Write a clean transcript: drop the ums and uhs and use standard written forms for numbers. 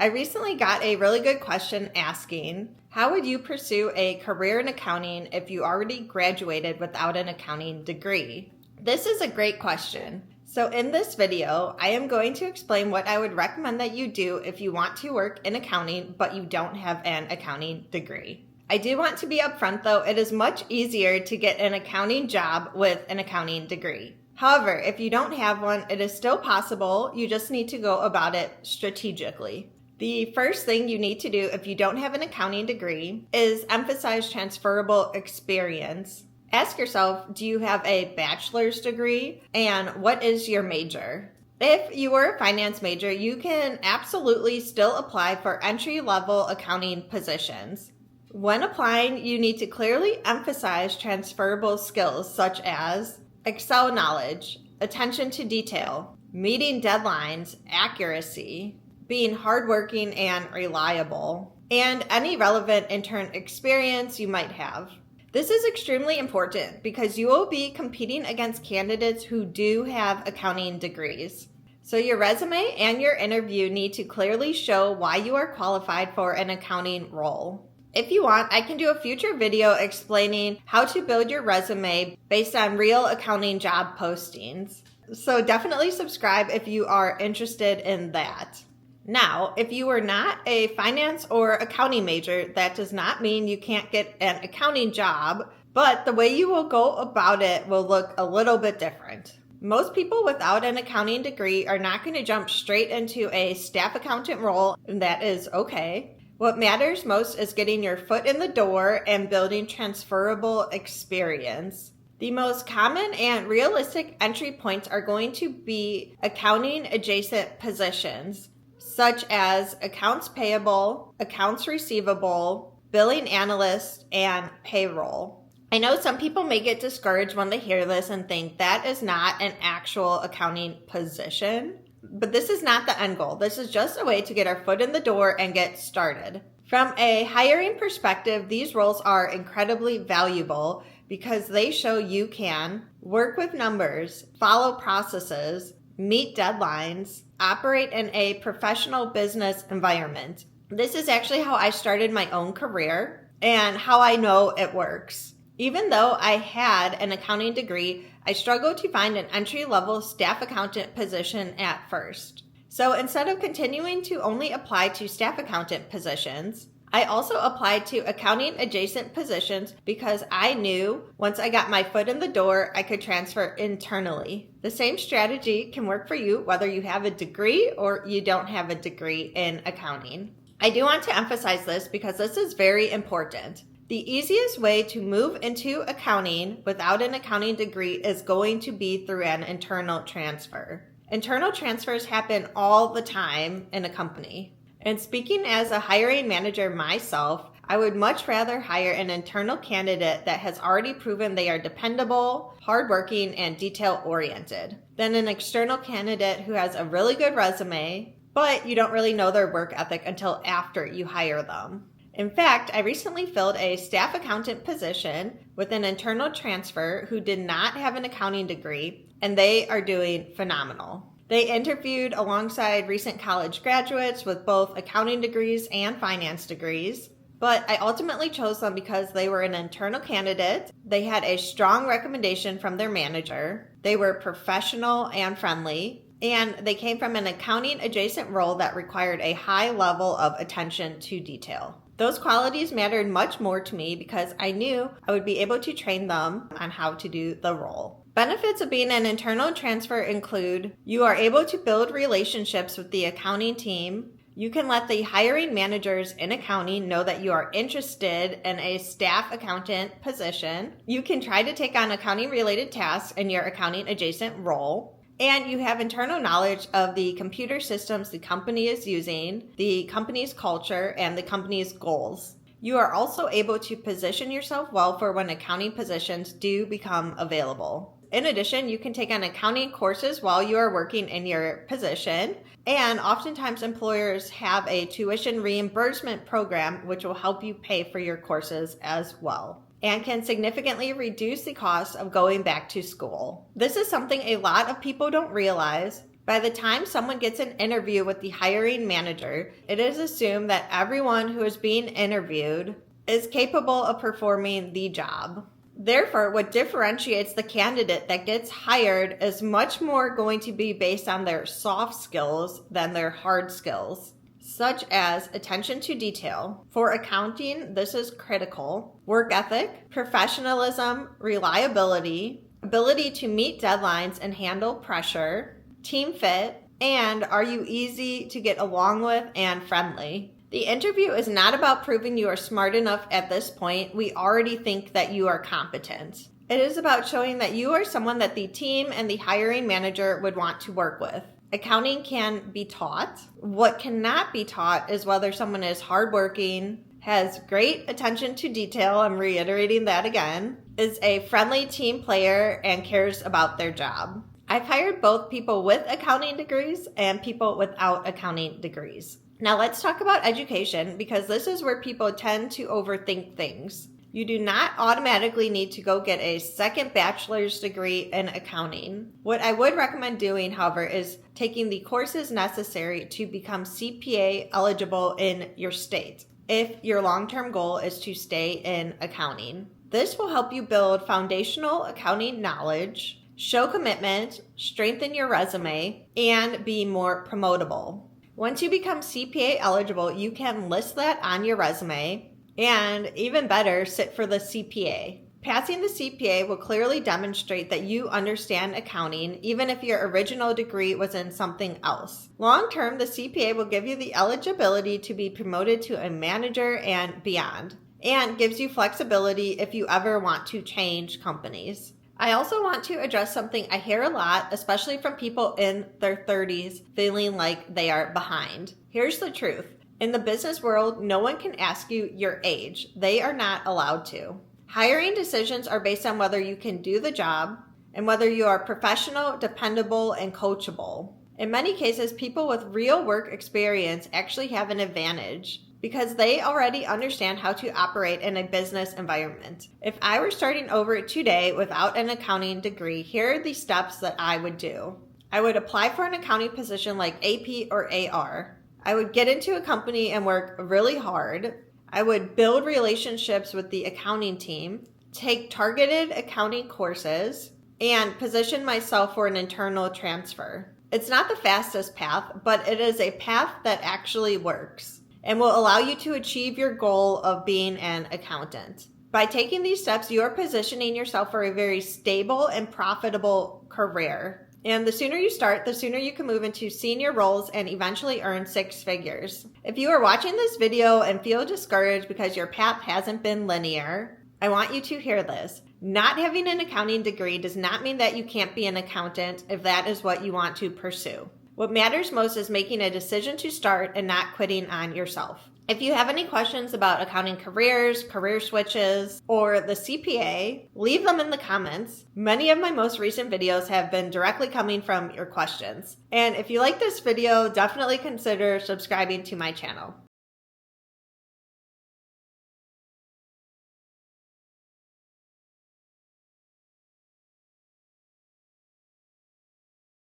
I recently got a really good question asking, how would you pursue a career in accounting if you already graduated without an accounting degree? This is a great question. So in this video, I am going to explain what I would recommend that you do if you want to work in accounting, but you don't have an accounting degree. I do want to be upfront though, it is much easier to get an accounting job with an accounting degree. However, if you don't have one, it is still possible. You just need to go about it strategically. The first thing you need to do if you don't have an accounting degree is emphasize transferable experience. Ask yourself, do you have a bachelor's degree? And what is your major? If you were a finance major, you can absolutely still apply for entry-level accounting positions. When applying, you need to clearly emphasize transferable skills such as Excel knowledge, attention to detail, meeting deadlines, accuracy, being hardworking and reliable, and any relevant intern experience you might have. This is extremely important because you will be competing against candidates who do have accounting degrees. So your resume and your interview need to clearly show why you are qualified for an accounting role. If you want, I can do a future video explaining how to build your resume based on real accounting job postings. So definitely subscribe if you are interested in that. Now, if you are not a finance or accounting major, that does not mean you can't get an accounting job, but the way you will go about it will look a little bit different. Most people without an accounting degree are not going to jump straight into a staff accountant role, and that is okay. What matters most is getting your foot in the door and building transferable experience. The most common and realistic entry points are going to be accounting adjacent positions, such as accounts payable, accounts receivable, billing analyst, and payroll. I know some people may get discouraged when they hear this and think that is not an actual accounting position, but this is not the end goal. This is just a way to get our foot in the door and get started. From a hiring perspective, these roles are incredibly valuable because they show you can work with numbers, follow processes, meet deadlines, operate in a professional business environment. This is actually how I started my own career and how I know it works. Even though I had an accounting degree, I struggled to find an entry-level staff accountant position at first. So instead of continuing to only apply to staff accountant positions, I also applied to accounting adjacent positions because I knew once I got my foot in the door, I could transfer internally. The same strategy can work for you whether you have a degree or you don't have a degree in accounting. I do want to emphasize this because this is very important. The easiest way to move into accounting without an accounting degree is going to be through an internal transfer. Internal transfers happen all the time in a company. And speaking as a hiring manager myself, I would much rather hire an internal candidate that has already proven they are dependable, hardworking, and detail-oriented than an external candidate who has a really good resume, but you don't really know their work ethic until after you hire them. In fact, I recently filled a staff accountant position with an internal transfer who did not have an accounting degree, and they are doing phenomenal. They interviewed alongside recent college graduates with both accounting degrees and finance degrees, but I ultimately chose them because they were an internal candidate, they had a strong recommendation from their manager, they were professional and friendly, and they came from an accounting adjacent role that required a high level of attention to detail. Those qualities mattered much more to me because I knew I would be able to train them on how to do the role. Benefits of being an internal transfer include you are able to build relationships with the accounting team. You can let the hiring managers in accounting know that you are interested in a staff accountant position. You can try to take on accounting related tasks in your accounting adjacent role. And you have internal knowledge of the computer systems the company is using, the company's culture, and the company's goals. You are also able to position yourself well for when accounting positions do become available. In addition, you can take on accounting courses while you are working in your position, and oftentimes employers have a tuition reimbursement program which will help you pay for your courses as well, and can significantly reduce the cost of going back to school. This is something a lot of people don't realize, By the time someone gets an interview with the hiring manager, it is assumed that everyone who is being interviewed is capable of performing the job. Therefore, what differentiates the candidate that gets hired is much more going to be based on their soft skills than their hard skills, such as attention to detail. For accounting, this is critical. Work ethic, professionalism, reliability, ability to meet deadlines and handle pressure, team fit, and are you easy to get along with and friendly. The interview is not about proving you are smart enough at this point. We already think that you are competent. It is about showing that you are someone that the team and the hiring manager would want to work with. Accounting can be taught. What cannot be taught is whether someone is hardworking, has great attention to detail, I'm reiterating that again, is a friendly team player, and cares about their job. I've hired both people with accounting degrees and people without accounting degrees. Now let's talk about education, because this is where people tend to overthink things. You do not automatically need to go get a second bachelor's degree in accounting. What I would recommend doing, however, is taking the courses necessary to become CPA eligible in your state, if your long-term goal is to stay in accounting. This will help you build foundational accounting knowledge, show commitment, strengthen your resume, and be more promotable. Once you become CPA eligible, you can list that on your resume, and even better, sit for the CPA. Passing the CPA will clearly demonstrate that you understand accounting, even if your original degree was in something else. Long term, the CPA will give you the eligibility to be promoted to a manager and beyond, and gives you flexibility if you ever want to change companies. I also want to address something I hear a lot, especially from people in their 30s feeling like they are behind. Here's the truth. In the business world, no one can ask you your age. They are not allowed to. Hiring decisions are based on whether you can do the job and whether you are professional, dependable, and coachable. In many cases, people with real work experience actually have an advantage, because they already understand how to operate in a business environment. If I were starting over today without an accounting degree, here are the steps that I would do. I would apply for an accounting position like AP or AR. I would get into a company and work really hard. I would build relationships with the accounting team, take targeted accounting courses, and position myself for an internal transfer. It's not the fastest path, but it is a path that actually works and will allow you to achieve your goal of being an accountant. By taking these steps, you are positioning yourself for a very stable and profitable career. And the sooner you start, the sooner you can move into senior roles and eventually earn 6 figures. If you are watching this video and feel discouraged because your path hasn't been linear, I want you to hear this. Not having an accounting degree does not mean that you can't be an accountant if that is what you want to pursue. What matters most is making a decision to start and not quitting on yourself. If you have any questions about accounting careers, career switches, or the CPA, leave them in the comments. Many of my most recent videos have been directly coming from your questions. And if you like this video, definitely consider subscribing to my channel.